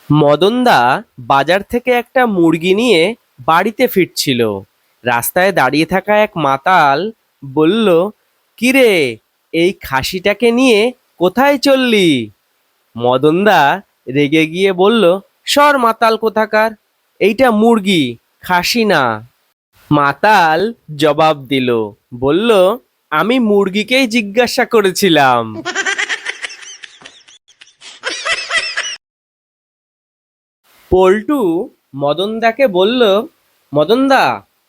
মদনদা বাজার থেকে একটা মুরগি নিয়ে বাড়িতে ফিরছিল। রাস্তায় দাঁড়িয়ে থাকা এক মাতাল বলল, কিরে, এই খাসিটাকে নিয়ে কোথায় চললি? মদনদা রেগে গিয়ে বলল, সর মাতাল কোথাকার, এইটা মুরগি, খাসি না। মাতাল জবাব দিল, বলল, আমি মুরগিকেই জিজ্ঞাসা করেছিলাম। পল্টু মদনদাকে বলল, মদনদা,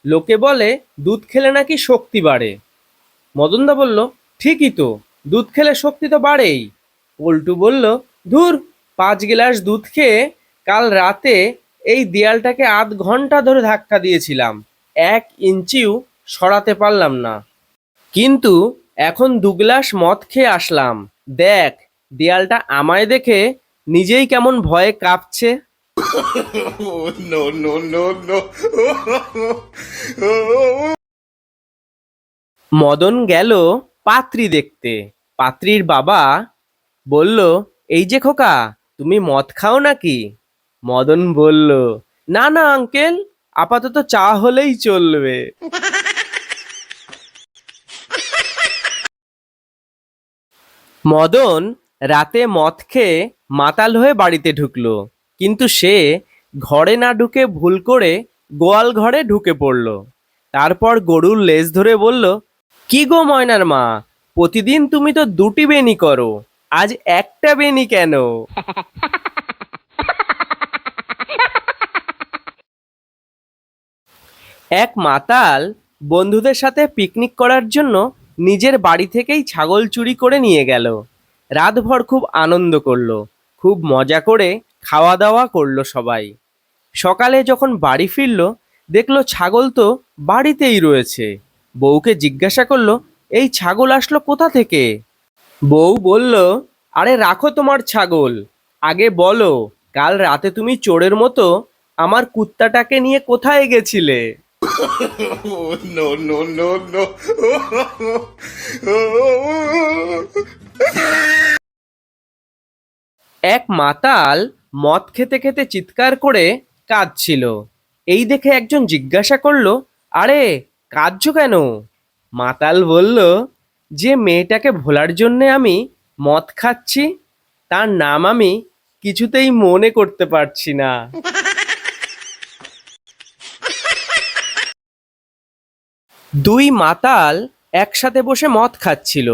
লোকে বলে দুধ খেলে নাকি শক্তি বাড়ে। মদনদা বলল, ঠিকই তো, দুধ খেলে শক্তি তো বাড়েই। পল্টু বলল, ধুর, 5 গ্লাস দুধ খেয়ে কাল রাতে এই দেয়ালটাকে আধ ঘন্টা ধরে ধাক্কা দিয়েছিলাম, 1 ইঞ্চিও সরাতে পারলাম না। কিন্তু এখন 2 গ্লাস মদ খেয়ে আসলাম, দেখ, দেয়ালটা আমায় দেখে নিজেই কেমন ভয়ে কাঁপছে। Oh, no, no, no, no. Madan গেল পাত্রী দেখতে। পাত্রীর বাবা বলল, এই যে খোকা, তুমি মদ খাও নাকি? মদন বলল, না না আঙ্কেল, আপাতত চা হলেই চলবে। মদন রাতে মদ খেয়ে মাতাল হয়ে বাড়িতে ঢুকলো, কিন্তু সে ঘরে না ঢুকে ভুল করে গোয়াল ঘরে ঢুকে পড়ল। তারপর গরুর লেজ ধরে বলল, কি গো ময়নার মা, প্রতিদিন তুমি তো 2টি বেনি করো, আজ একটা বেনি কেন? এক মাতাল বন্ধুদের সাথে পিকনিক করার জন্য নিজের বাড়ি থেকেই ছাগল চুরি করে নিয়ে গেল। রাতভর খুব আনন্দ করলো, খুব মজা করে খাওয়া দাওয়া করলো সবাই। সকালে যখন বাড়ি ফিরলো, দেখলো ছাগল তো বাড়িতেই রয়েছে। বউকে জিজ্ঞাসা করলো, এই ছাগল আসলো কোথা থেকে? বউ বলল, আরে রাখো তোমার ছাগল, আগে বলো, কাল রাতে তুমি চোরের মতো আমার কুত্তাটাকে নিয়ে কোথায় গেছিলে? Oh, no, no, no, no. এক মাতাল মদ খেতে খেতে চিৎকার করে কাঁদছিল। এই দেখে একজন জিজ্ঞাসা করলো, আরে, কাঁদছো কেন? মাতাল বলল, যে মেয়েটাকে ভোলার জন্যে আমি মদ খাচ্ছি, তার নাম আমি কিছুতেই মনে করতে পারছি না। দুই মাতাল একসাথে বসে মদ খাচ্ছিল।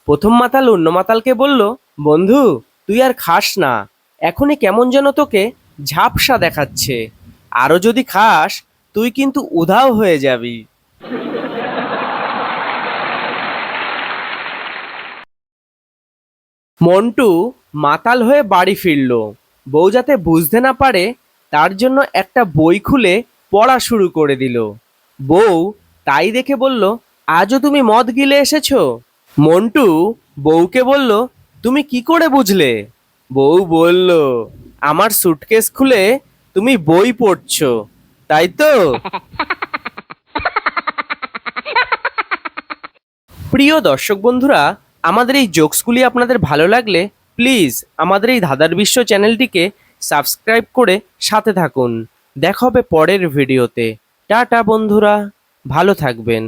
প্রথম মাতাল অন্য মাতালকে বলল, বন্ধু, তুই আর খাস না, এখনই কেমন যেন তোকে ঝাপসা দেখাচ্ছে, আরো যদি খাস তুই কিন্তু উধাও হয়ে যাবি। মন্টু মাতাল হয়ে বাড়ি ফিরল। বউ যাতে বুঝতে না পারে তার জন্য একটা বই খুলে পড়া শুরু করে দিল। বউ তাই দেখে বলল, আজও তুমি মদ গিলে এসেছো? মন্টু বউকে বলল, তুমি কি করে বুঝলে? বউ বলল, আমার সুটকেস খুলে তুমি বই পড়ছো, তাই তো? প্রিয় দর্শক বন্ধুরা, আমাদের এই জোকসগুলি আপনাদের ভালো লাগলে প্লিজ আমাদের এই ধাঁধার বিশ্ব চ্যানেলটিকে সাবস্ক্রাইব করে সাথে থাকুন। দেখা হবে পরের ভিডিওতে। টাটা বন্ধুরা, ভালো থাকবেন।